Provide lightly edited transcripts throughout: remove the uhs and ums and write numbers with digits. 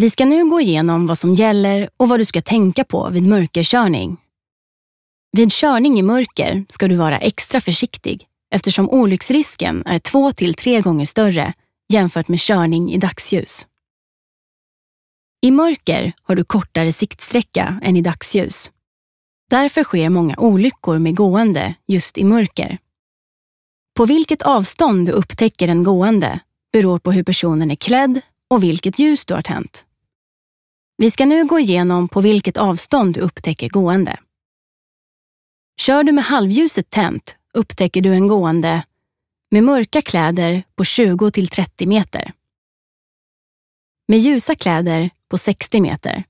Vi ska nu gå igenom vad som gäller och vad du ska tänka på vid mörkerkörning. Vid körning i mörker ska du vara extra försiktig eftersom olycksrisken är 2 till 3 gånger större jämfört med körning i dagsljus. I mörker har du kortare siktsträcka än i dagsljus. Därför sker många olyckor med gående just i mörker. På vilket avstånd du upptäcker en gående beror på hur personen är klädd och vilket ljus du har tänt. Vi ska nu gå igenom på vilket avstånd du upptäcker gående. Kör du med halvljuset tänt upptäcker du en gående med mörka kläder på 20 till 30 meter. Med ljusa kläder på 60 meter.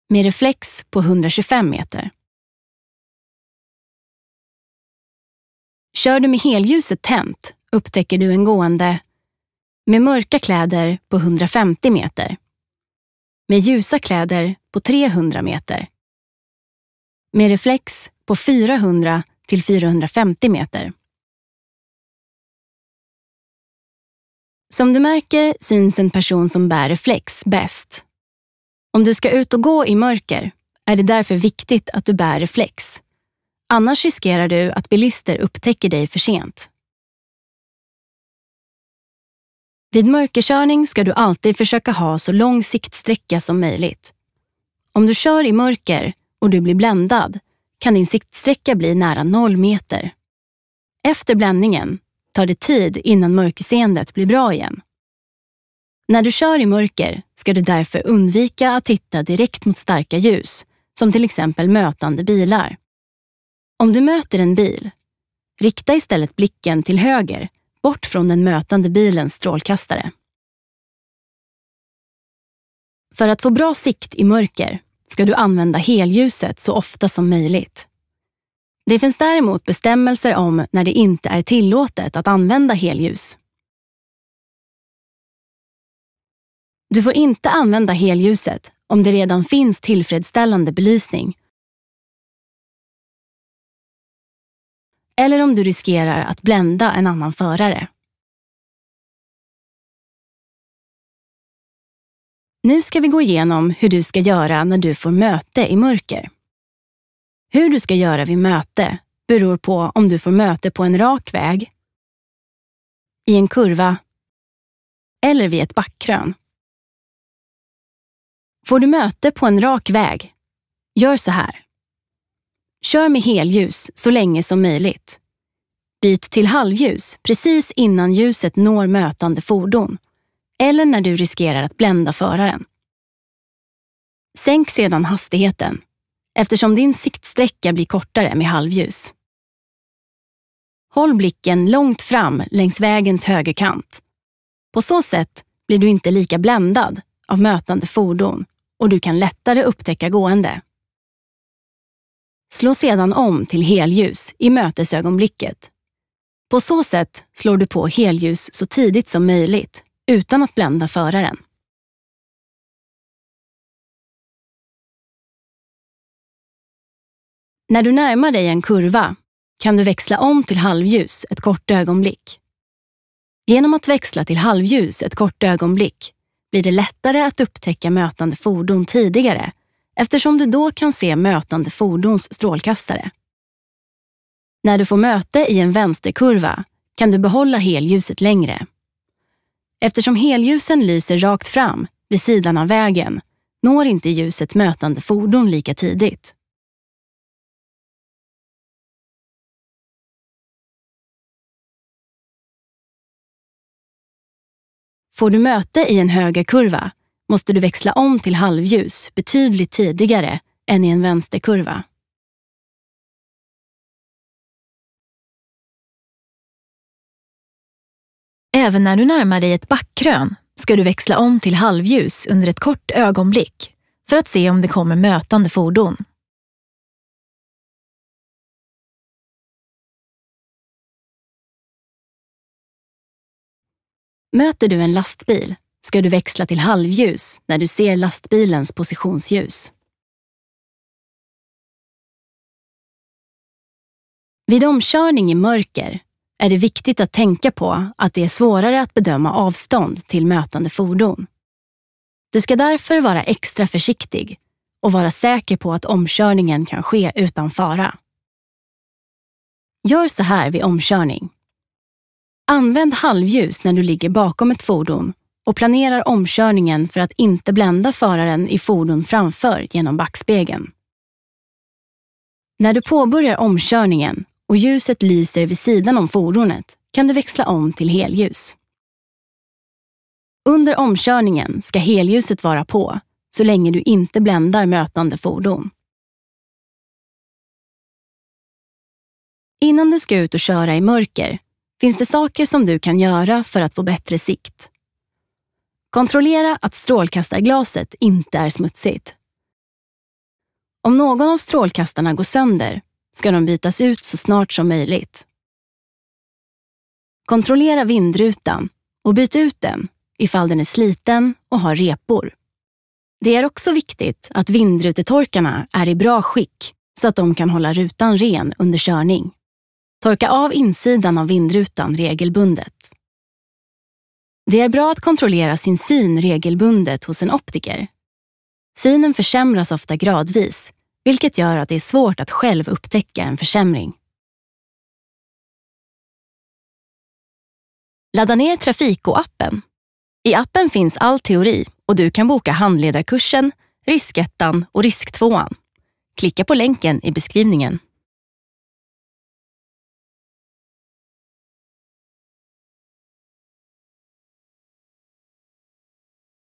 Med reflex på 125 meter. Kör du med helljuset tänt upptäcker du en gående med mörka kläder på 150 meter. Med ljusa kläder på 300 meter. Med reflex på 400 till 450 meter. Som du märker syns en person som bär reflex bäst. Om du ska ut och gå i mörker är det därför viktigt att du bär reflex. Annars riskerar du att bilister upptäcker dig för sent. Vid mörkerkörning ska du alltid försöka ha så lång siktsträcka som möjligt. Om du kör i mörker och du blir bländad kan din siktsträcka bli nära 0 meter. Efter bländningen tar det tid innan mörkerseendet blir bra igen. När du kör i mörker ska du därför undvika att titta direkt mot starka ljus, som till exempel mötande bilar. Om du möter en bil, rikta istället blicken till höger, bort från den mötande bilens strålkastare. För att få bra sikt i mörker ska du använda helljuset så ofta som möjligt. Det finns däremot bestämmelser om när det inte är tillåtet att använda helljus. Du får inte använda helljuset om det redan finns tillfredsställande belysning eller om du riskerar att blända en annan förare. Nu ska vi gå igenom hur du ska göra när du får möte i mörker. Hur du ska göra vid möte beror på om du får möte på en rak väg, i en kurva eller vid ett backkrön. Får du möte på en rak väg, gör så här. Kör med helljus så länge som möjligt. Byt till halvljus precis innan ljuset når mötande fordon eller när du riskerar att blända föraren. Sänk sedan hastigheten eftersom din siktsträcka blir kortare med halvljus. Håll blicken långt fram längs vägens högerkant. På så sätt blir du inte lika bländad av mötande fordon och du kan lättare upptäcka gående. Slå sedan om till helljus i mötesögonblicket. På så sätt slår du på helljus så tidigt som möjligt utan att blända föraren. När du närmar dig en kurva kan du växla om till halvljus ett kort ögonblick. Genom att växla till halvljus ett kort ögonblick blir det lättare att upptäcka mötande fordon tidigare eftersom du då kan se mötande fordons strålkastare. När du får möte i en vänsterkurva kan du behålla helljuset längre. Eftersom helljusen lyser rakt fram vid sidan av vägen når inte ljuset mötande fordon lika tidigt. Får du möte i en högerkurva måste du växla om till halvljus betydligt tidigare än i en vänsterkurva. Även när du närmar dig ett backkrön ska du växla om till halvljus under ett kort ögonblick för att se om det kommer mötande fordon. Möter du en lastbil ska du växla till halvljus när du ser lastbilens positionsljus. Vid omkörning i mörker är det viktigt att tänka på att det är svårare att bedöma avstånd till mötande fordon. Du ska därför vara extra försiktig och vara säker på att omkörningen kan ske utan fara. Gör så här vid omkörning. Använd halvljus när du ligger bakom ett fordon och planerar omkörningen för att inte blända föraren i fordon framför genom backspegeln. När du påbörjar omkörningen och ljuset lyser vid sidan om fordonet kan du växla om till helljus. Under omkörningen ska helljuset vara på så länge du inte bländar mötande fordon. Innan du ska ut och köra i mörker finns det saker som du kan göra för att få bättre sikt. Kontrollera att strålkastarglaset inte är smutsigt. Om någon av strålkastarna går sönder ska de bytas ut så snart som möjligt. Kontrollera vindrutan och byt ut den ifall den är sliten och har repor. Det är också viktigt att vindrutetorkarna är i bra skick så att de kan hålla rutan ren under körning. Torka av insidan av vindrutan regelbundet. Det är bra att kontrollera sin syn regelbundet hos en optiker. Synen försämras ofta gradvis, vilket gör att det är svårt att själv upptäcka en försämring. Ladda ner Trafiko-appen. I appen finns all teori och du kan boka handledarkursen, riskettan och risktvåan. Klicka på länken i beskrivningen.